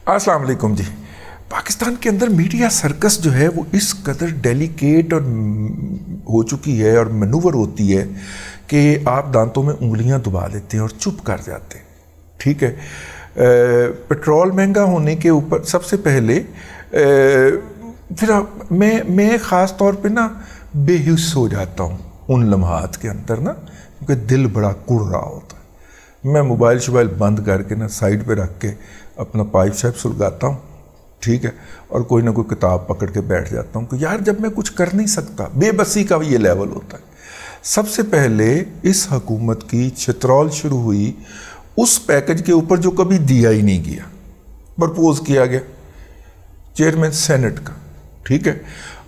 السلام علیکم جی. پاکستان کے اندر میڈیا سرکس جو ہے وہ اس قدر ڈیلیکیٹ اور ہو چکی ہے اور منور ہوتی ہے کہ آپ دانتوں میں انگلیاں دبا لیتے ہیں اور چپ کر جاتے ہیں. ٹھیک ہے, پٹرول مہنگا ہونے کے اوپر سب سے پہلے پھر میں خاص طور پہ نا بے حس ہو جاتا ہوں ان لمحات کے اندر نا, کیونکہ دل بڑا کڑ رہا ہوتا ہے. میں موبائل شوبائل بند کر کے نا سائڈ پہ رکھ کے اپنا پائپ شائپ سلگاتا ہوں. ٹھیک ہے, اور کوئی نہ کوئی کتاب پکڑ کے بیٹھ جاتا ہوں کہ یار جب میں کچھ کر نہیں سکتا, بے بسی کا یہ لیول ہوتا ہے. سب سے پہلے اس حکومت کی چترول شروع ہوئی اس پیکج کے اوپر جو کبھی دیا ہی نہیں گیا, پرپوز کیا گیا چیئرمین سینٹ کا. ٹھیک ہے,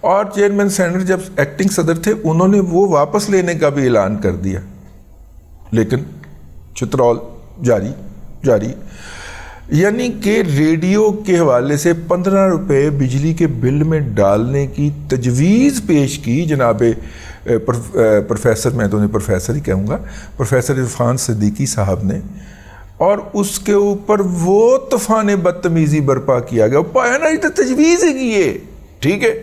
اور چیئرمین سینٹ جب ایکٹنگ صدر تھے انہوں نے وہ واپس لینے کا بھی اعلان کر دیا, لیکن چترول جاری. یعنی کہ ریڈیو کے حوالے سے 15 روپے بجلی کے بل میں ڈالنے کی تجویز پیش کی جناب پروفیسر, میں تو انہیں پروفیسر ہی کہوں گا, پروفیسر عرفان صدیقی صاحب نے, اور اس کے اوپر وہ طوفان بدتمیزی برپا کیا گیا. پایا نا, یہ تو تجویز ہی کی ہے. ٹھیک ہے,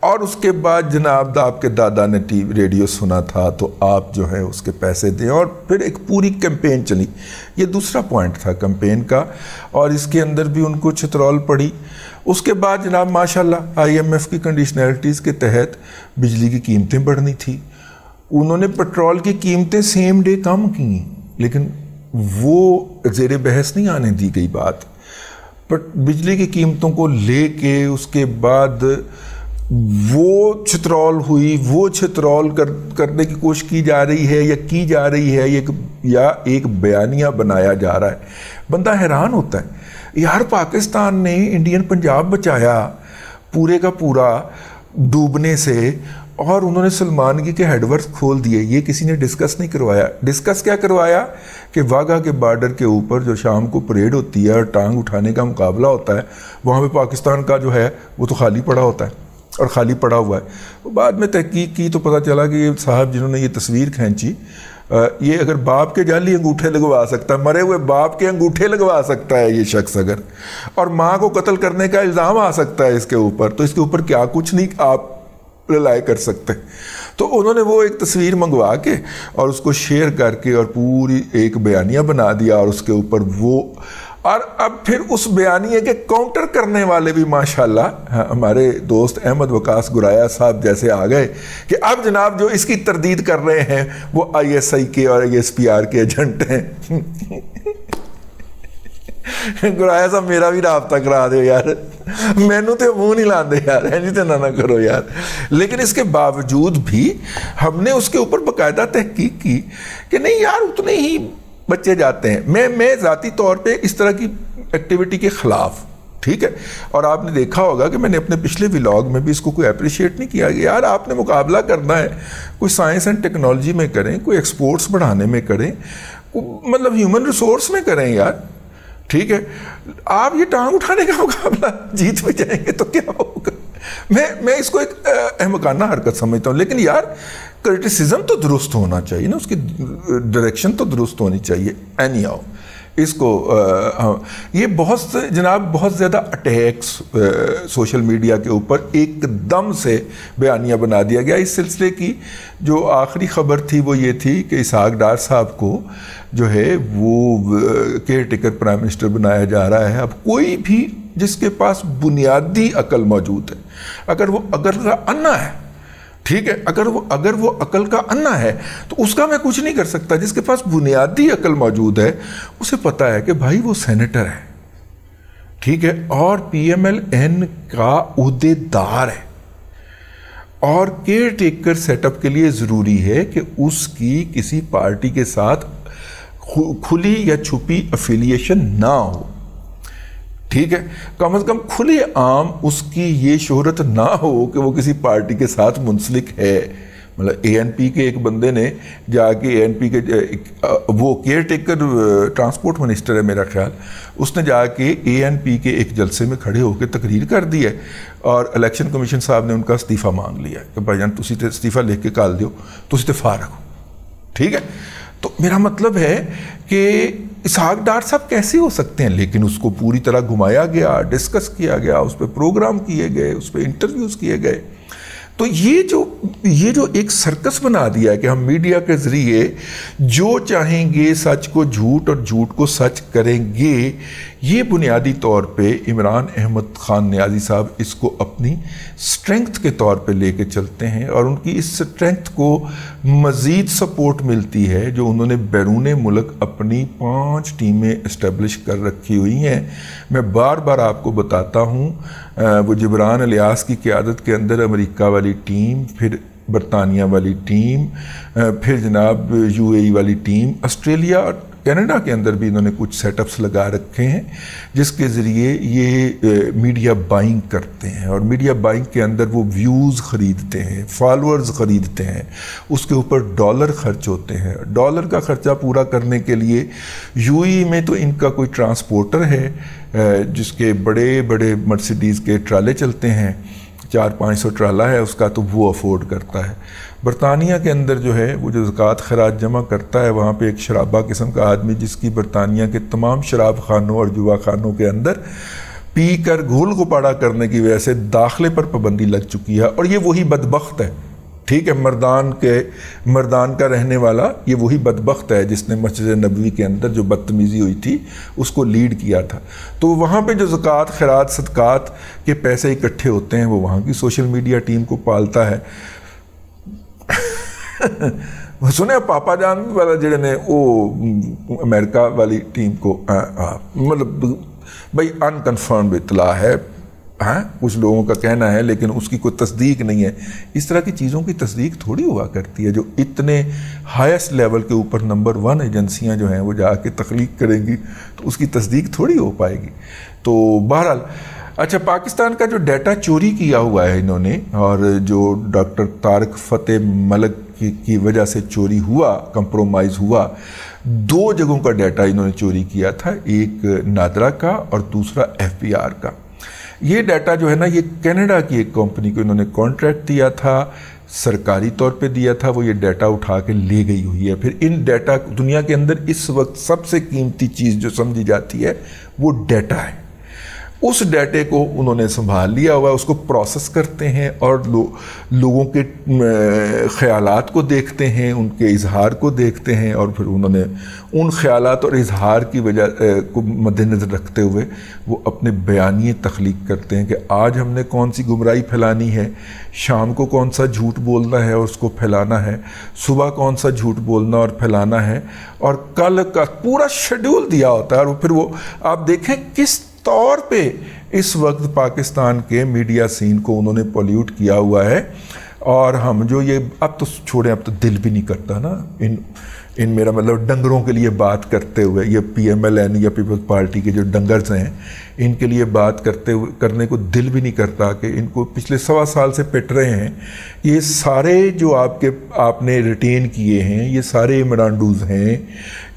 اور اس کے بعد جناب آپ کے دادا نے ریڈیو سنا تھا تو آپ جو ہے اس کے پیسے دیں, اور پھر ایک پوری کیمپین چلی. یہ دوسرا پوائنٹ تھا کیمپین کا, اور اس کے اندر بھی ان کو چترول پڑی. اس کے بعد جناب ماشاءاللہ IMF کی کنڈیشنلٹیز کے تحت بجلی کی قیمتیں بڑھنی تھی. انہوں نے پیٹرول کی قیمتیں سیم ڈے کم کی, لیکن وہ زیر بحث نہیں آنے دی گئی بات. بجلی کی قیمتوں کو لے کے اس کے بعد وہ چترول ہوئی, وہ چترول کرنے کی کوشش کی جا رہی ہے یا ایک بیانیہ بنایا جا رہا ہے. بندہ حیران ہوتا ہے یار, پاکستان نے انڈین پنجاب بچایا پورے کا پورا ڈوبنے سے, اور انہوں نے سلمانگی کے ہیڈ ورکس کھول دیے. یہ کسی نے ڈسکس نہیں کروایا. ڈسکس کیا کروایا کہ واگا کے بارڈر کے اوپر جو شام کو پریڈ ہوتی ہے اور ٹانگ اٹھانے کا مقابلہ ہوتا ہے, وہاں پہ پاکستان کا جو ہے وہ تو خالی پڑا ہوتا ہے, اور خالی پڑا ہوا ہے. بعد میں تحقیق کی تو پتہ چلا کہ یہ صاحب جنہوں نے یہ تصویر کھینچی, یہ اگر باپ کے جعلی انگوٹھے لگوا سکتا ہے, مرے ہوئے باپ کے انگوٹھے لگوا سکتا ہے یہ شخص اگر, اور ماں کو قتل کرنے کا الزام آ سکتا ہے اس کے اوپر, تو اس کے اوپر کیا کچھ نہیں آپ رلائے کر سکتے. تو انہوں نے وہ ایک تصویر منگوا کے اور اس کو شیئر کر کے اور پوری ایک بیانیہ بنا دیا, اور اس کے اوپر وہ, اور اب پھر اس بیانیے کے کاؤنٹر کرنے والے بھی ماشاءاللہ ہمارے دوست احمد وقاص گرایا صاحب جیسے آ گئے کہ اب جناب جو اس کی تردید کر رہے ہیں وہ ISI کے اور ISPR کے ایجنٹ ہیں. گرایا صاحب میرا بھی رابطہ کرا دے یار, مینوں تے منہ نہیں لاندے یار, ایجی تے نہ کرو یار. لیکن اس کے باوجود بھی ہم نے اس کے اوپر باقاعدہ تحقیق کی کہ نہیں یار اتنے ہی بچے جاتے ہیں. میں ذاتی طور پہ اس طرح کی ایکٹیویٹی کے خلاف. ٹھیک ہے, اور آپ نے دیکھا ہوگا کہ میں نے اپنے پچھلے ولاگ میں بھی اس کو کوئی اپریشیٹ نہیں کیا کہ یار آپ نے مقابلہ کرنا ہے, کوئی سائنس اینڈ ٹیکنالوجی میں کریں, کوئی ایکسپورٹس بڑھانے میں کریں, مطلب ہیومن ریسورس میں کریں یار. ٹھیک ہے, آپ یہ ٹانگ اٹھانے کا مقابلہ جیت میں جائیں گے تو کیا ہوگا. میں اس کو ایک احمقانہ حرکت سمجھتا ہوں, لیکن یار کرٹیسزم تو درست ہونا چاہیے نا, اس کی ڈائریکشن تو درست ہونی چاہیے. اینی ہاؤ اس کو یہ بہت زیادہ اٹیکس سوشل میڈیا کے اوپر ایک دم سے بیانیہ بنا دیا گیا. اس سلسلے کی جو آخری خبر تھی وہ یہ تھی کہ اسحاق ڈار صاحب کو جو ہے وہ کیئر ٹیکر پرائم منسٹر بنایا جا رہا ہے. اب کوئی بھی جس کے پاس بنیادی عقل موجود ہے, اگر وہ عقل کا انا ہے, ٹھیک ہے, اگر وہ عقل کا انا ہے تو اس کا میں کچھ نہیں کر سکتا. جس کے پاس بنیادی عقل موجود ہے اسے پتا ہے کہ بھائی وہ سینیٹر ہے, ٹھیک ہے, اور PMLN کا عہدے دار ہے, اور کیئر ٹیکر سیٹ اپ کے لیے ضروری ہے کہ اس کی کسی پارٹی کے ساتھ کھلی یا چھپی افیلیشن نہ ہو. ٹھیک ہے, کم از کم کھلے عام اس کی یہ شہرت نہ ہو کہ وہ کسی پارٹی کے ساتھ منسلک ہے. مطلب ANP کے ایک بندے نے جا کے ANP کے وہ کیئر ٹیکر ٹرانسپورٹ منسٹر ہے میرا خیال, اس نے جا کے ANP کے ایک جلسے میں کھڑے ہو کے تقریر کر دی ہے, اور الیکشن کمیشن صاحب نے ان کا استعفیٰ مانگ لیا کہ بھائی جان تسی تے استعفیٰ لکھ کے کال دیو, تسی تے فارغ ہو. ٹھیک ہے, تو میرا مطلب ہے کہ اسحاق ڈار صاحب کیسے ہو سکتے ہیں؟ لیکن اس کو پوری طرح گھمایا گیا، ڈسکس کیا گیا، اس پہ پروگرام کیے گئے، اس پہ انٹرویوز کیے گئے. تو یہ جو ایک سرکس بنا دیا ہے کہ ہم میڈیا کے ذریعے جو چاہیں گے سچ کو جھوٹ اور جھوٹ کو سچ کریں گے، یہ بنیادی طور پہ عمران احمد خان نیازی صاحب اس کو اپنی سٹرنگتھ کے طور پہ لے کے چلتے ہیں، اور ان کی اس سٹرنگتھ کو مزید سپورٹ ملتی ہے جو انہوں نے بیرون ملک اپنی 5 ٹیمیں اسٹیبلش کر رکھی ہوئی ہیں. میں بار بار آپ کو بتاتا ہوں، وہ جبران الیاس کی قیادت کے اندر امریکہ والی ٹیم، پھر برطانیہ والی ٹیم، پھر جناب UAE والی ٹیم، آسٹریلیا اور کینیڈا کے اندر بھی انہوں نے کچھ سیٹ اپس لگا رکھے ہیں جس کے ذریعے یہ میڈیا بائنگ کرتے ہیں، اور میڈیا بائنگ کے اندر وہ ویوز خریدتے ہیں، فالورز خریدتے ہیں، اس کے اوپر ڈالر خرچ ہوتے ہیں. ڈالر کا خرچہ پورا کرنے کے لیے UAE میں تو ان کا کوئی ٹرانسپورٹر ہے جس کے بڑے بڑے مرسیڈیز کے ٹرالے چلتے ہیں، 400-500 ٹرالا ہے اس کا، تو وہ افورڈ کرتا ہے. برطانیہ کے اندر جو ہے وہ جو زکوٰۃ خراج جمع کرتا ہے، وہاں پہ ایک شرابہ قسم کا آدمی جس کی برطانیہ کے تمام شراب خانوں اور جوا خانوں کے اندر پی کر گھول گپاڑا کرنے کی وجہ سے داخلے پر پابندی لگ چکی ہے، اور یہ وہی بدبخت ہے، ٹھیک ہے، مردان کا رہنے والا یہ وہی بدبخت ہے جس نے مسجد نبوی کے اندر جو بدتمیزی ہوئی تھی اس کو لیڈ کیا تھا. تو وہاں پہ جو زکوٰۃ خراج صدقات کے پیسے اکٹھے ہوتے ہیں وہ وہاں کی سوشل میڈیا ٹیم کو پالتا ہے. سنے پاپا جان والا جڑے نے وہ امریکہ والی ٹیم کو مطلب بھائی انکنفرمڈ اطلاع ہے، کچھ لوگوں کا کہنا ہے لیکن اس کی کوئی تصدیق نہیں ہے. اس طرح کی چیزوں کی تصدیق تھوڑی ہوا کرتی ہے جو اتنے ہائیسٹ لیول کے اوپر نمبر 1 ایجنسیاں جو ہیں وہ جا کے تخلیق کریں گی تو اس کی تصدیق تھوڑی ہو پائے گی. تو بہرحال اچھا، پاکستان کا جو ڈیٹا چوری کیا ہوا ہے انہوں نے، اور جو ڈاکٹر طارق فتح ملک کی وجہ سے چوری ہوا، کمپرومائز ہوا، 2 جگہوں کا ڈیٹا انہوں نے چوری کیا تھا، ایک نادرا کا اور دوسرا FBR کا. یہ ڈیٹا جو ہے نا، یہ کینیڈا کی ایک کمپنی کو انہوں نے کانٹریکٹ دیا تھا، سرکاری طور پہ دیا تھا، وہ یہ ڈیٹا اٹھا کے لے گئی ہوئی ہے. پھر ان ڈیٹا دنیا کے اندر اس وقت سب سے قیمتی چیز جو سمجھی جاتی ہے وہ ڈیٹا ہے. اس ڈیٹے کو انہوں نے سنبھال لیا ہوا ہے، اس کو پروسیس کرتے ہیں اور لوگوں کے خیالات کو دیکھتے ہیں، ان کے اظہار کو دیکھتے ہیں، اور پھر انہوں نے ان خیالات اور اظہار کی وجہ کو مد نظر رکھتے ہوئے وہ اپنے بیانیے تخلیق کرتے ہیں کہ آج ہم نے کون سی گمراہی پھیلانی ہے، شام کو کون سا جھوٹ بولنا ہے اور اس کو پھیلانا ہے، صبح کون سا جھوٹ بولنا اور پھیلانا ہے، اور کل کا پورا شیڈول دیا ہوتا ہے. اور پھر وہ آپ دیکھیں کس طور پہ اس وقت پاکستان کے میڈیا سین کو انہوں نے پولیوٹ کیا ہوا ہے. اور ہم جو یہ اب تو چھوڑیں، اب تو دل بھی نہیں کرتا نا ان میرا مطلب ڈنگروں کے لیے بات کرتے ہوئے، یہ PMLN یا پیپلز پارٹی کے جو ڈنگرز ہیں ان کے لیے بات کرنے کو دل بھی نہیں کرتا کہ ان کو پچھلے 1.25 سال سے پٹ رہے ہیں. یہ سارے جو آپ نے ریٹین کیے ہیں یہ سارے عمرانڈوز ہیں.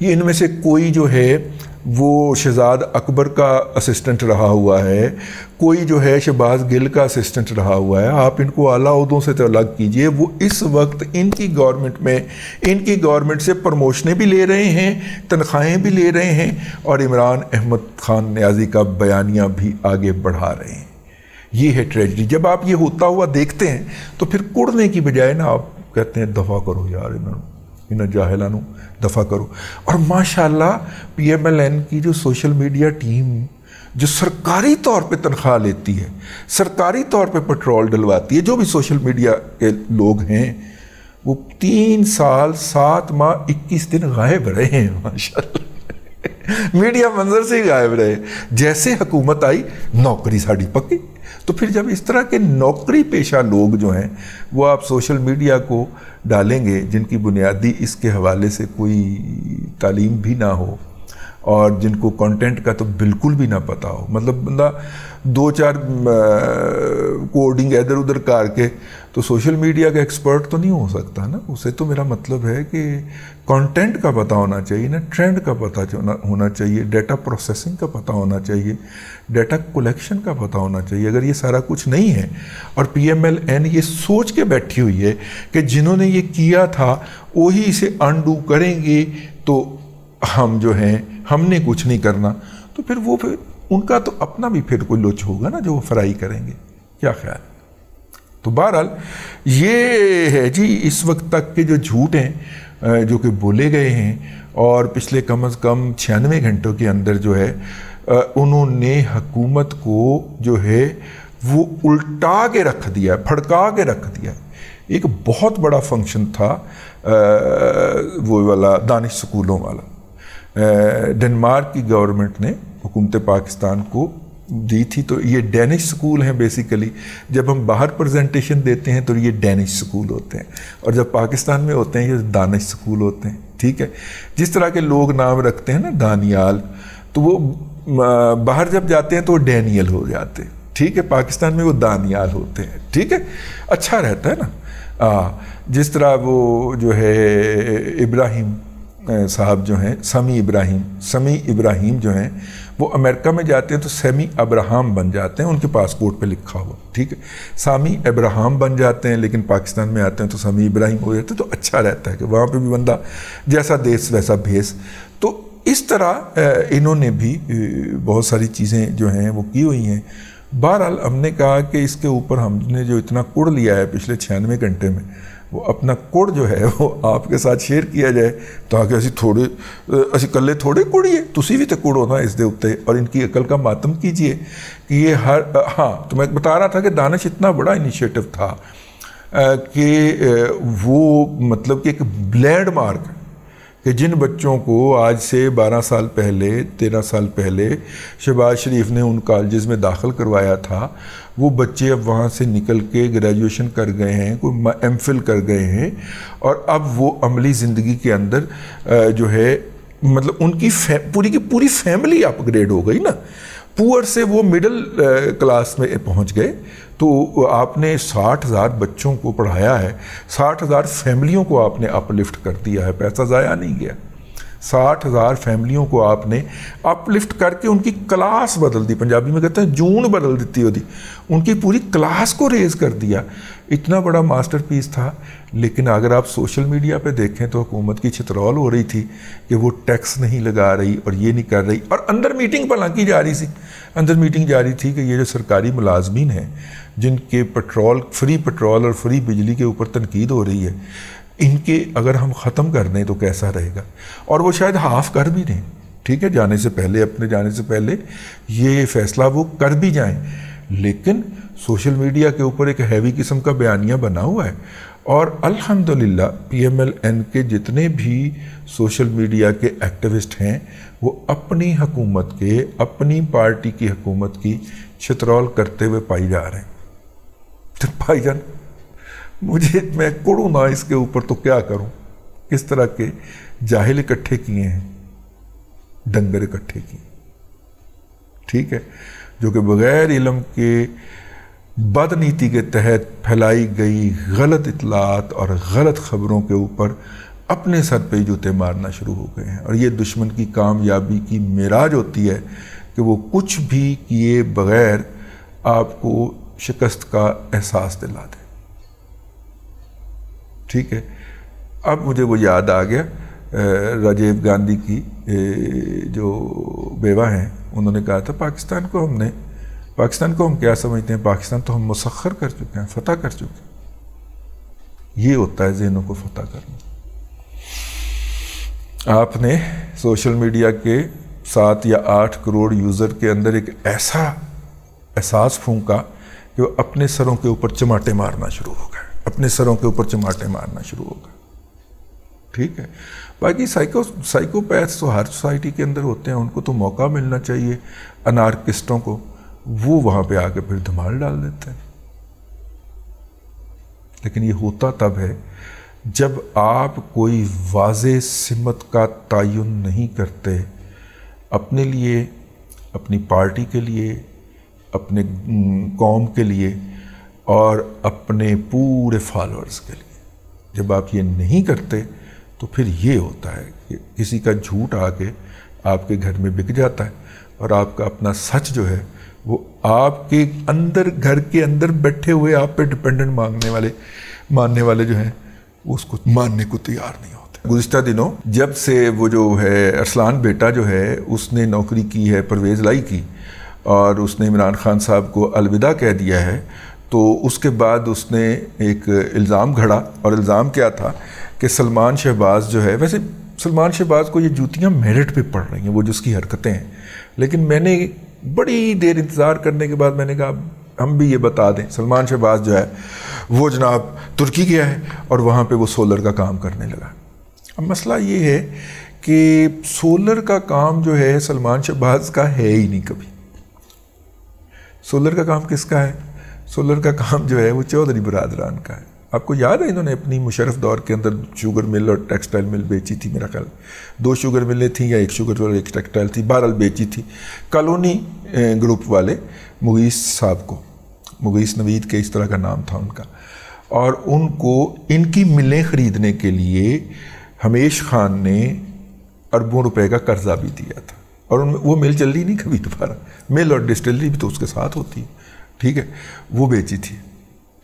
یہ ان میں سے کوئی جو ہے وہ شہزاد اکبر کا اسسٹنٹ رہا ہوا ہے، کوئی جو ہے شہباز گل کا اسسٹنٹ رہا ہوا ہے. آپ ان کو اعلیٰ عہدوں سے تو الگ کیجئے. وہ اس وقت ان کی گورنمنٹ سے پروموشنیں بھی لے رہے ہیں، تنخواہیں بھی لے رہے ہیں، اور عمران احمد خان نیازی کا بیانیہ بھی آگے بڑھا رہے ہیں. یہ ہے ٹریجڈی. جب آپ یہ ہوتا ہوا دیکھتے ہیں تو پھر کڑنے کی بجائے نا آپ کہتے ہیں دفع کرو یار انہوں جاہلانوں، دفع کرو. اور ماشاءاللہ PMLN کی جو سوشل میڈیا ٹیم جو سرکاری طور پہ تنخواہ لیتی ہے، سرکاری طور پہ پیٹرول ڈلواتی ہے، جو بھی سوشل میڈیا کے لوگ ہیں وہ 3 سال 7 ماہ 21 دن غائب رہے ہیں ماشاءاللہ. میڈیا منظر سے ہی غائب رہے. جیسے حکومت آئی نوکری ساڑی پکی. تو پھر جب اس طرح کے نوکری پیشہ لوگ جو ہیں وہ آپ سوشل میڈیا کو ڈالیں گے جن کی بنیادی اس کے حوالے سے کوئی تعلیم بھی نہ ہو اور جن کو کنٹینٹ کا تو بالکل بھی نہ پتہ ہو، مطلب بندہ 2-4 کوڈنگ ادھر ادھر کر کے تو سوشل میڈیا کا ایکسپرٹ تو نہیں ہو سکتا نا. اسے تو میرا مطلب ہے کہ کنٹینٹ کا پتہ ہونا چاہیے نا، ٹرینڈ کا پتہ ہونا چاہیے، ڈیٹا پروسیسنگ کا پتہ ہونا چاہیے، ڈیٹا کلیکشن کا پتہ ہونا چاہیے. اگر یہ سارا کچھ نہیں ہے اور PMLN یہ سوچ کے بیٹھی ہوئی ہے کہ جنہوں نے یہ کیا تھا وہی اسے انڈو کریں گے تو ہم جو ہیں ہم نے کچھ نہیں کرنا، تو پھر ان کا تو اپنا بھی پھر کوئی لوچ ہوگا نا جو وہ فرائی کریں گے. کیا خیال؟ تو بہرحال یہ ہے جی اس وقت تک کے جو جھوٹ ہیں جو کہ بولے گئے ہیں، اور پچھلے کم از کم 96 گھنٹوں کے اندر جو ہے انہوں نے حکومت کو جو ہے وہ الٹا کے رکھ دیا، پھڑکا کے رکھ دیا. ایک بہت بڑا فنکشن تھا وہ والا دانش سکولوں والا، ڈنمارک کی گورنمنٹ نے حکومت پاکستان کو دی تھی. تو یہ ڈینش سکول ہیں بیسیکلی. جب ہم باہر پریزنٹیشن دیتے ہیں تو یہ ڈینش سکول ہوتے ہیں، اور جب پاکستان میں ہوتے ہیں یہ دانش سکول ہوتے ہیں. ٹھیک ہے، جس طرح کے لوگ نام رکھتے ہیں نا دانیال، تو وہ باہر جب جاتے ہیں تو وہ ڈینیل ہو جاتے ہیں. ٹھیک ہے، پاکستان میں وہ دانیال ہوتے ہیں. ٹھیک ہے، اچھا رہتا ہے نا. جس طرح وہ جو ہے ابراہیم صاحب جو ہیں، سمی ابراہیم جو ہیں، وہ امریکہ میں جاتے ہیں تو سیمی ابراہم بن جاتے ہیں، ان کے پاسپورٹ پہ لکھا ہوا. ٹھیک ہے، سامی ابراہم بن جاتے ہیں، لیکن پاکستان میں آتے ہیں تو سمی ابراہیم ہو جاتے ہیں. تو اچھا رہتا ہے کہ وہاں پہ بھی بندہ جیسا دیس ویسا بھیس. تو اس طرح انہوں نے بھی بہت ساری چیزیں جو ہیں وہ کی ہوئی ہیں. بہرحال ہم نے کہا کہ اس کے اوپر ہم نے جو اتنا کڑ لیا ہے پچھلے 96 گھنٹے میں، وہ اپنا کڑ جو ہے وہ آپ کے ساتھ شیئر کیا جائے، تاکہ اسی کلے تھوڑے کڑیے، تسی بھی تو کڑو نا اس دے اتے، اور ان کی عقل کا ماتم کیجئے کہ یہ ہاں. تو میں بتا رہا تھا کہ دانش اتنا بڑا انیشیٹو تھا کہ وہ مطلب کہ ایک لینڈ مارک کہ جن بچوں کو آج سے 12 سال پہلے 13 سال پہلے شہباز شریف نے ان کالجز میں داخل کروایا تھا، وہ بچے اب وہاں سے نکل کے گریجویشن کر گئے ہیں، کوئی ایم فل کر گئے ہیں، اور اب وہ عملی زندگی کے اندر جو ہے مطلب ان کی پوری کی پوری فیملی اپ گریڈ ہو گئی نا. پور سے وہ مڈل کلاس میں پہنچ گئے. تو آپ نے 60,000 بچوں کو پڑھایا ہے، 60,000 فیملیوں کو آپ نے اپ لفٹ کر دیا ہے. پیسہ ضائع نہیں گیا. 60,000 فیملیوں کو آپ نے اپ لفٹ کر کے ان کی کلاس بدل دی. پنجابی میں کہتے ہیں جون بدل دیتی ہوتی، ان کی پوری کلاس کو ریز کر دیا. اتنا بڑا ماسٹر پیس تھا. لیکن اگر آپ سوشل میڈیا پہ دیکھیں تو حکومت کی چھترول ہو رہی تھی کہ وہ ٹیکس نہیں لگا رہی اور یہ نہیں کر رہی، اور اندر میٹنگ بھلا کی جا رہی تھی. اندر میٹنگ جاری تھی کہ یہ جو سرکاری ملازمین ہیں جن کے فری پیٹرول اور فری بجلی کے اوپر تنقید ہو رہی ہے، ان کے اگر ہم ختم کر دیں تو کیسا رہے گا. اور وہ شاید ہاف کر بھی دیں. ٹھیک ہے، اپنے جانے سے پہلے یہ فیصلہ وہ کر بھی جائیں. لیکن سوشل میڈیا کے اوپر ایک ہیوی قسم کا بیانیہ بنا ہوا ہے، اور الحمدللہ پی ایم ایل این کے جتنے بھی سوشل میڈیا کے ایکٹیوسٹ ہیں وہ اپنی حکومت کے، اپنی پارٹی کی حکومت کی چھترول کرتے ہوئے پائی جا رہے ہیں. تو بھائی جان میں کڑوں نہ اس کے اوپر تو کیا کروں. کس طرح کے جاہل اکٹھے کیے ہیں، ڈنگر اکٹھے کیے. ٹھیک ہے، جو کہ بغیر علم کے بد نیتی کے تحت پھیلائی گئی غلط اطلاعات اور غلط خبروں کے اوپر اپنے سر پہ جوتے مارنا شروع ہو گئے ہیں. اور یہ دشمن کی کامیابی کی معراج ہوتی ہے کہ وہ کچھ بھی کیے بغیر آپ کو شکست کا احساس دلا دے. ٹھیک ہے، اب مجھے وہ یاد آ گیا راجیو گاندھی کی جو بیوہ ہیں، انہوں نے کہا تھا پاکستان کو ہم کیا سمجھتے ہیں، پاکستان تو ہم مسخر کر چکے ہیں، فتح کر چکے ہیں. یہ ہوتا ہے ذہنوں کو فتح کرنا. آپ نے سوشل میڈیا کے 7 یا 8 کروڑ یوزر کے اندر ایک ایسا احساس پھونکا کہ وہ اپنے سروں کے اوپر چماٹے مارنا شروع ہو گئے. ٹھیک ہے، باقی سائیکوپیتھس تو ہر سوسائٹی کے اندر ہوتے ہیں، ان کو تو موقع ملنا چاہیے. انارکسٹوں کو وہ وہاں پہ آ کے پھر دھمال ڈال دیتے ہیں. لیکن یہ ہوتا تب ہے جب آپ کوئی واضح سمت کا تعین نہیں کرتے اپنے لیے، اپنی پارٹی کے لیے، اپنے قوم کے لیے اور اپنے پورے فالورز کے لیے. جب آپ یہ نہیں کرتے تو پھر یہ ہوتا ہے کہ کسی کا جھوٹ آ کے آپ کے گھر میں بک جاتا ہے، اور آپ کا اپنا سچ جو ہے وہ آپ کے اندر، گھر کے اندر بیٹھے ہوئے آپ پہ ڈپینڈنٹ ماننے والے جو ہیں وہ اس کو ماننے کو تیار نہیں ہوتے. گزشتہ دنوں جب سے وہ جو ہے ارسلان بیٹا جو ہے اس نے نوکری کی ہے پرویز لائی کی اور اس نے عمران خان صاحب کو الوداع کہہ دیا ہے، تو اس کے بعد اس نے ایک الزام گھڑا، اور الزام کیا تھا کہ سلمان شہباز جو ہے، ویسے سلمان شہباز کو یہ جوتیاں میرٹ پہ پڑ رہی ہیں وہ جو اس کی حرکتیں ہیں، لیکن میں نے بڑی دیر انتظار کرنے کے بعد میں نے کہا ہم بھی یہ بتا دیں، سلمان شہباز جو ہے وہ جناب ترکی گیا ہے اور وہاں پہ وہ سولر کا کام کرنے لگا۔ اب مسئلہ یہ ہے کہ سولر کا کام جو ہے سلمان شہباز کا ہے ہی نہیں کبھی۔ سولر کا کام کس کا ہے؟ سولر کا کام جو ہے وہ چودھری برادران کا ہے۔ آپ کو یاد ہے انہوں نے اپنی مشرف دور کے اندر شوگر مل اور ٹیکسٹائل مل بیچی تھی، میرا خیال 2 شوگر ملیں تھیں یا 1 شوگر اور 1 ٹیکسٹائل تھی، بہرحال بیچی تھی کالونی گروپ والے مغیث صاحب کو، مغیث نوید کے اس طرح کا نام تھا ان کا، اور ان کو ان کی ملیں خریدنے کے لیے ہمیش خان نے اربوں روپے کا قرضہ بھی دیا تھا، اور وہ مل چلی نہیں کبھی دوبارہ، مل اور ڈسٹلری بھی تو اس کے ساتھ ہوتی ہے، ٹھیک ہے، وہ بیچی تھی،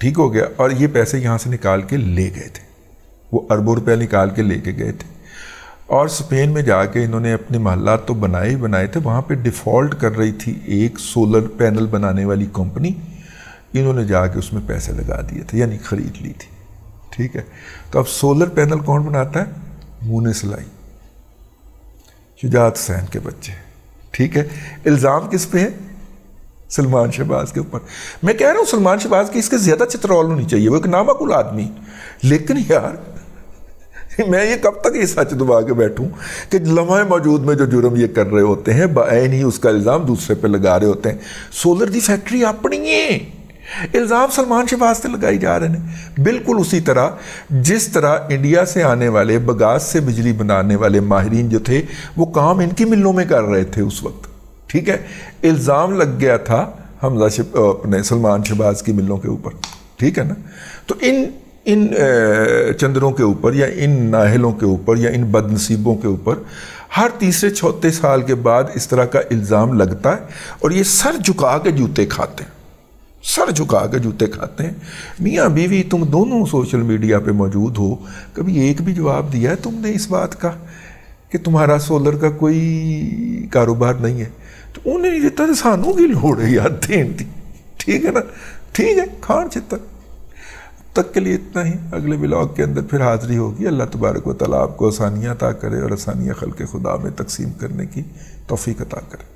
ٹھیک ہو گیا، اور یہ پیسے یہاں سے نکال کے لے گئے تھے، وہ اربوں روپے نکال کے لے کے گئے تھے، اور اسپین میں جا کے انہوں نے اپنے محلات تو بنائے ہی بنائے تھے، وہاں پہ ڈیفالٹ کر رہی تھی ایک سولر پینل بنانے والی کمپنی، انہوں نے جا کے اس میں پیسے لگا دیے تھے، یعنی خرید لی تھی، ٹھیک ہے۔ تو اب سولر پینل کون بناتا ہے؟ مونس سلائی، شجاعت حسین کے بچے، ٹھیک ہے۔ الزام کس پہ ہے؟ سلمان شہباز کے اوپر۔ میں کہہ رہا ہوں سلمان شہباز کی اس کے زیادہ چترول ہونی چاہیے، وہ ایک نامعقول آدمی، لیکن یار میں یہ کب تک یہ سچ دبا کے بیٹھوں کہ لمحہ موجود میں جو جرم یہ کر رہے ہوتے ہیں بعین ہی اس کا الزام دوسرے پہ لگا رہے ہوتے ہیں۔ سولر دی فیکٹری اپنی ہے، الزام سلمان شہباز سے لگائی جا رہے ہیں، بالکل اسی طرح جس طرح انڈیا سے آنے والے بگاس سے بجلی بنانے والے ماہرین جو تھے وہ کام ان کی ملوں میں کر رہے تھے اس وقت، ٹھیک ہے۔ الزام لگ گیا تھا حمزہ اپنے سلمان شہباز کی ملوں کے اوپر، ٹھیک ہے نا۔ تو ان چندروں کے اوپر یا ان نااہلوں کے اوپر یا ان بد نصیبوں کے اوپر ہر تیسرے چوتھے سال کے بعد اس طرح کا الزام لگتا ہے، اور یہ سر جھکا کے جوتے کھاتے ہیں، سر جھکا کے جوتے کھاتے ہیں۔ میاں بیوی تم دونوں سوشل میڈیا پہ موجود ہو، کبھی ایک بھی جواب دیا ہے تم نے اس بات کا کہ تمہارا سولر کا کوئی کاروبار نہیں ہے؟ تو انہیں نہیں دیتا تو سانوں کی لوڑ ہے یار دین دی، ٹھیک ہے نا، ٹھیک ہے، کھان چھتر تک کے لیے اتنا ہی۔ اگلے ولاگ کے اندر پھر حاضری ہوگی۔ اللہ تبارک و تعالیٰ آپ کو آسانیاں عطا کرے اور آسانیاں خلق خدا میں تقسیم کرنے کی توفیق عطا کرے۔